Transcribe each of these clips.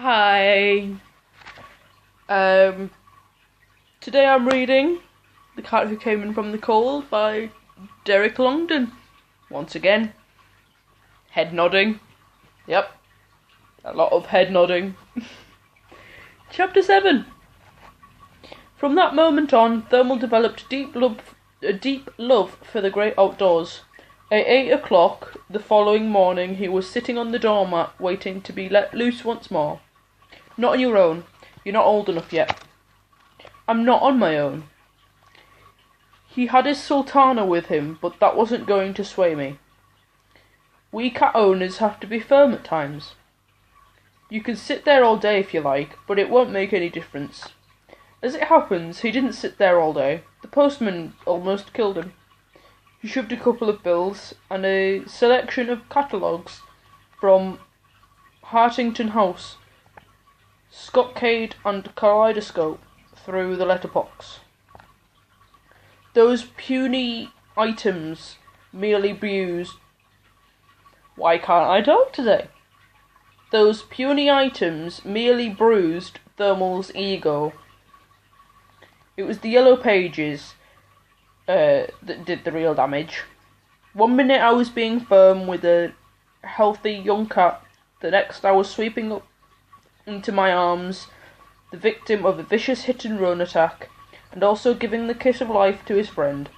Hi. Um, Today I'm reading The Cat Who Came In From the Cold by Deric Longden. Once again. Head nodding. Yep. A lot of head nodding. Chapter 7. From that moment on, Thermal developed a deep love for the great outdoors. At 8 o'clock the following morning he was sitting on the doormat waiting to be let loose once more. Not on your own. You're not old enough yet. I'm not on my own. He had his sultana with him, but that wasn't going to sway me. We cat owners have to be firm at times. You can sit there all day if you like, but it won't make any difference. As it happens, he didn't sit there all day. The postman almost killed him. He shoved a couple of bills and a selection of catalogues from Hartington House, Scottcade and Kaleidoscope through the letterbox. Those puny items merely bruised... Why can't I talk today? Those puny items merely bruised Thermal's ego. It was the yellow pages that did the real damage. One minute I was being firm with a healthy young cat, the next I was sweeping up into my arms the victim of a vicious hit-and-run attack, and also giving the kiss of life to his friend,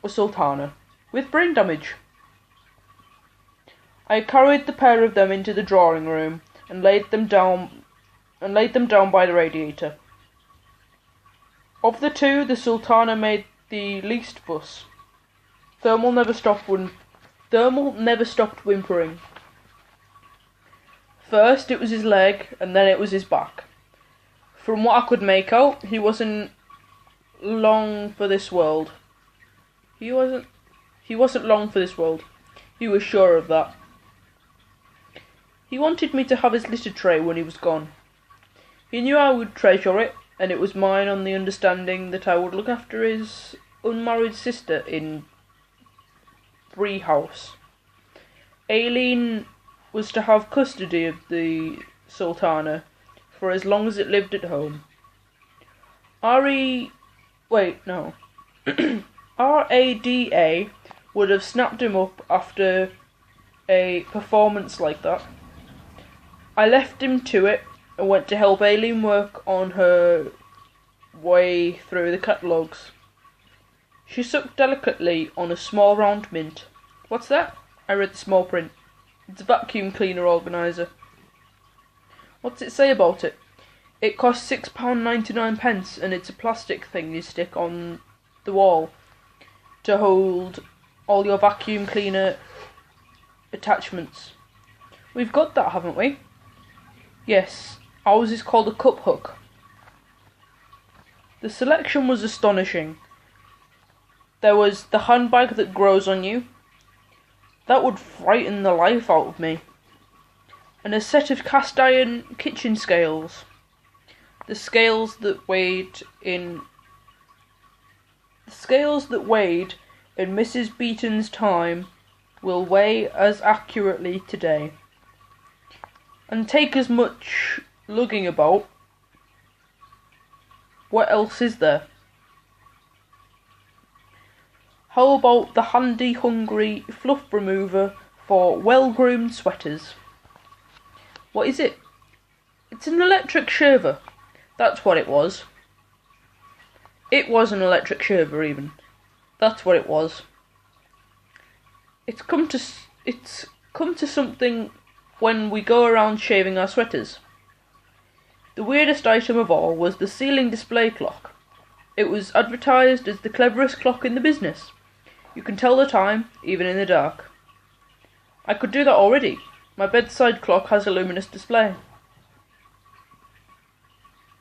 a sultana, with brain damage. I carried the pair of them into the drawing room and laid them down by the radiator. Of the two, the sultana made the least fuss. Thermal never stopped whimpering. First it was his leg, and then it was his back. From what I could make out, he wasn't long for this world. He wasn't long for this world. He was sure of that. He wanted me to have his litter tray when he was gone. He knew I would treasure it, and it was mine on the understanding that I would look after his unmarried sister in Bree House. Aileen was to have custody of the sultana for as long as it lived at home. RADA would have snapped him up after a performance like that. I left him to it and went to help Aileen work on her way through the catalogues. She sucked delicately on a small round mint. What's that? I read the small print. It's a vacuum cleaner organiser. What's it say about it? It costs £6.99 and it's a plastic thing you stick on the wall to hold all your vacuum cleaner attachments. We've got that, haven't we? Yes, ours is called a cup hook. The selection was astonishing. There was the handbag that grows on you. That would frighten the life out of me. And a set of cast iron kitchen scales. The scales that weighed in Mrs. Beaton's time will weigh as accurately today. And take as much lugging about. What else is there? How about the handy, hungry fluff remover for well-groomed sweaters? What is it? It's an electric shaver. That's what it was. It was an electric shaver, even. That's what it was. It's come to something when we go around shaving our sweaters. The weirdest item of all was the ceiling display clock. It was advertised as the cleverest clock in the business. You can tell the time, even in the dark. I could do that already. My bedside clock has a luminous display.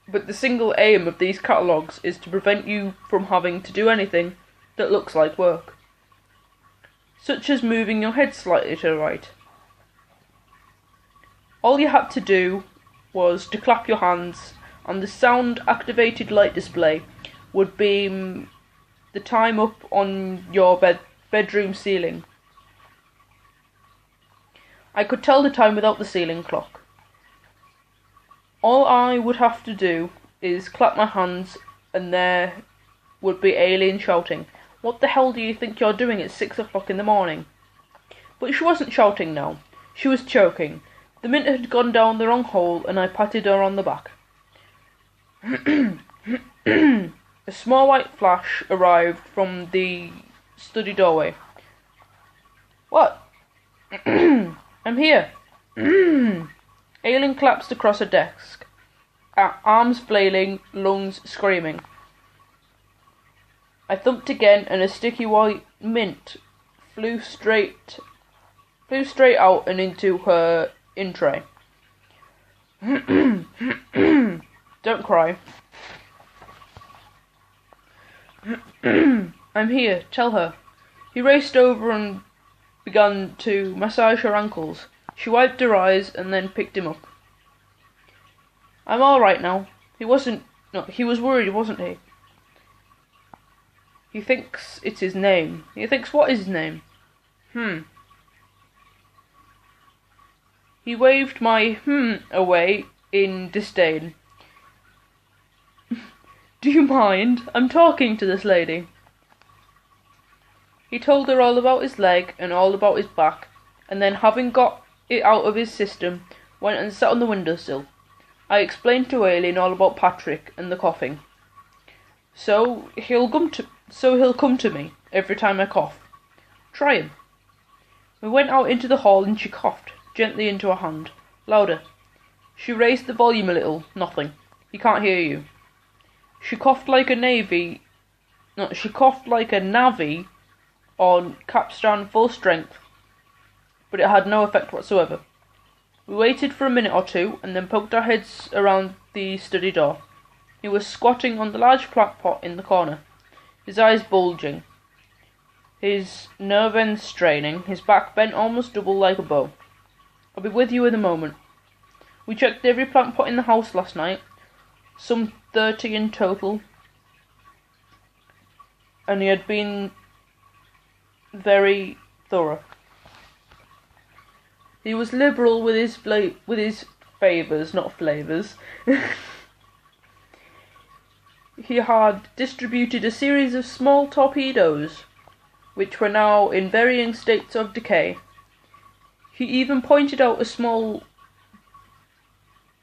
But the single aim of these catalogues is to prevent you from having to do anything that looks like work, such as moving your head slightly to the right. All you had to do was to clap your hands, and the sound-activated light display would beam the time up on your bedroom ceiling. I could tell the time without the ceiling clock. All I would have to do is clap my hands and there would be Aileen shouting, "What the hell do you think you're doing at 6 o'clock in the morning?" But she wasn't shouting now. She was choking. The mint had gone down the wrong hole and I patted her on the back. A small white flash arrived from the study doorway. "What?" "I'm here." Aileen collapsed across her desk, arms flailing, lungs screaming. I thumped again and a sticky white mint flew straight out and into her in tray. "Don't cry." "I'm here, tell her." He raced over and began to massage her ankles. She wiped her eyes and then picked him up. "I'm all right now." He was worried, wasn't he? He thinks it's his name. He thinks what is his name? He waved my away in disdain. "Do you mind? I'm talking to this lady." He told her all about his leg and all about his back, and then having got it out of his system, went and sat on the windowsill. I explained to Aileen all about Patrick and the coughing. So he'll come to me every time I cough. Try him. We went out into the hall and she coughed gently into her hand. Louder. She raised the volume a little. Nothing. He can't hear you. She coughed like a navy on capstan full strength, but it had no effect whatsoever. We waited for a minute or two and then poked our heads around the study door. He was squatting on the large plant pot in the corner, his eyes bulging, his nerve ends straining, his back bent almost double like a bow. "I'll be with you in a moment." We checked every plant pot in the house last night, some 30 in total, and he had been very thorough. He was liberal with his favours, not flavours. He had distributed a series of small torpedoes, which were now in varying states of decay. He even pointed out a small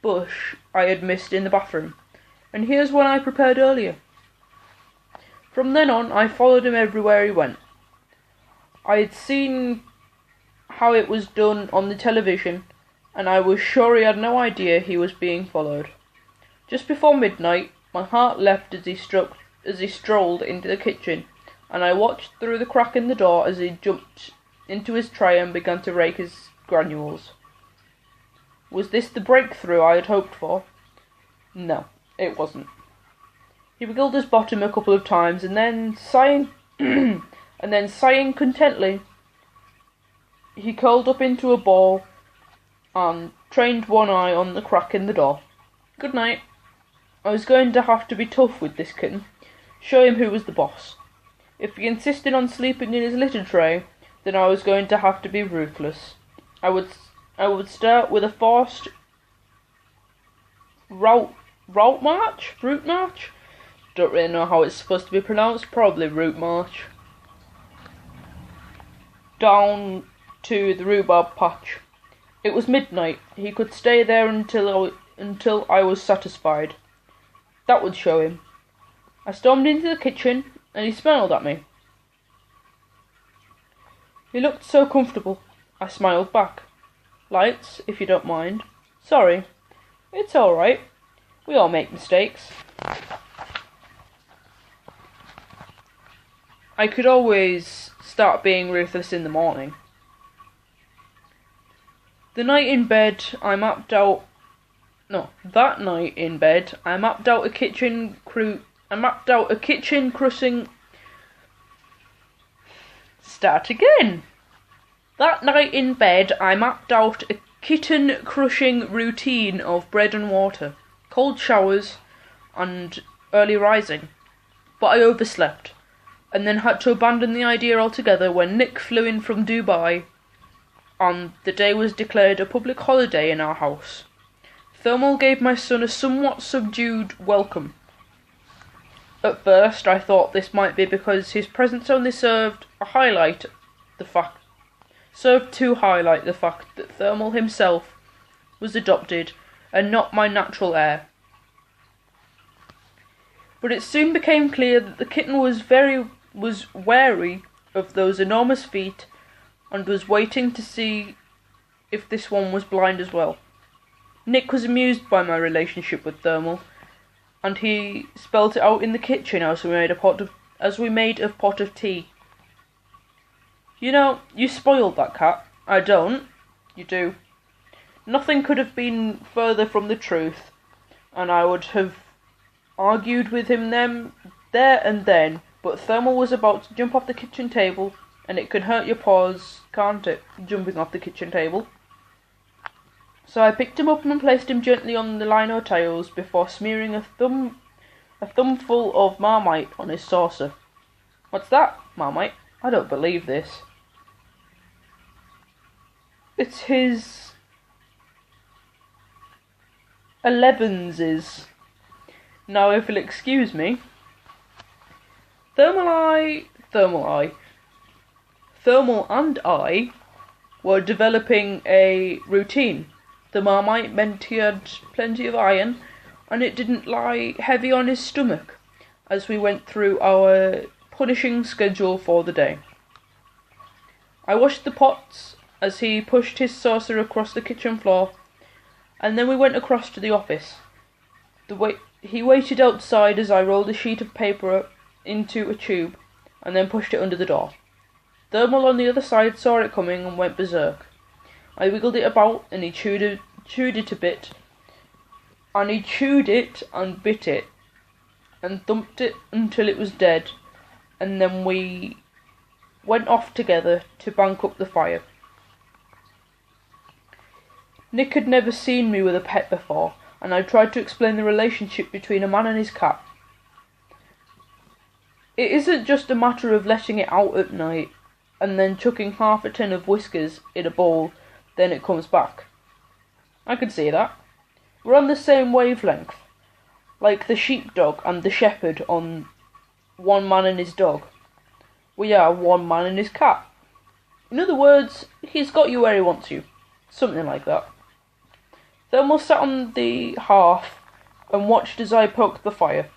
bush I had missed in the bathroom, and here's one I prepared earlier. From then on, I followed him everywhere he went. I had seen how it was done on the television, and I was sure he had no idea he was being followed. Just before midnight, my heart leapt as he strolled into the kitchen, and I watched through the crack in the door as he jumped into his tray and began to rake his granules. Was this the breakthrough I had hoped for? No, it wasn't. He wiggled his bottom a couple of times, and then sighing contentedly, he curled up into a ball and trained one eye on the crack in the door. Good night. I was going to have to be tough with this kitten, show him who was the boss. If he insisted on sleeping in his litter tray, then I was going to have to be ruthless. I would start with a forced route march? Don't really know how it's supposed to be pronounced, probably route march. Down to the rhubarb patch. It was midnight. He could stay there until I was satisfied. That would show him. I stormed into the kitchen and he smiled at me. He looked so comfortable. I smiled back. Lights, if you don't mind. Sorry. It's all right. We all make mistakes. I could always start being ruthless in the morning. That night in bed, I mapped out a kitchen crushing. Start again. That night in bed, I mapped out a kitten-crushing routine of bread and water, cold showers, and early rising. But I overslept, and then had to abandon the idea altogether when Nick flew in from Dubai, and the day was declared a public holiday in our house. Thermal gave my son a somewhat subdued welcome. At first, I thought this might be because his presence only served to highlight the fact that Thermal himself was adopted and not my natural heir. But it soon became clear that the kitten was wary of those enormous feet and was waiting to see if this one was blind as well. Nick was amused by my relationship with Thermal, and he spelt it out in the kitchen as we made a pot of tea. You know, you spoiled that cat. I don't. You do. Nothing could have been further from the truth, and I would have argued with him there and then, but Thermal was about to jump off the kitchen table, and it can hurt your paws, can't it, jumping off the kitchen table? So I picked him up and placed him gently on the lino tiles before smearing a thumbful of Marmite on his saucer. What's that, Marmite? I don't believe this. It's his 11's. Now, if you'll excuse me, Thermal and I were developing a routine. The Marmite meant he had plenty of iron, and it didn't lie heavy on his stomach as we went through our punishing schedule for the day. I washed the pots as he pushed his saucer across the kitchen floor, and then we went across to the office. He waited outside as I rolled a sheet of paper into a tube and then pushed it under the door. Thermal on the other side saw it coming and went berserk. I wiggled it about and he chewed it a bit, and he chewed it and bit it and thumped it until it was dead, and then we went off together to bank up the fire. Nick had never seen me with a pet before, and I tried to explain the relationship between a man and his cat. It isn't just a matter of letting it out at night and then chucking half a tin of whiskers in a bowl, then it comes back. I could see that. We're on the same wavelength, like the sheepdog and the shepherd on One Man and His Dog. We are one man and his cat. In other words, he's got you where he wants you. Something like that. Thermal sat on the hearth and watched as I poked the fire.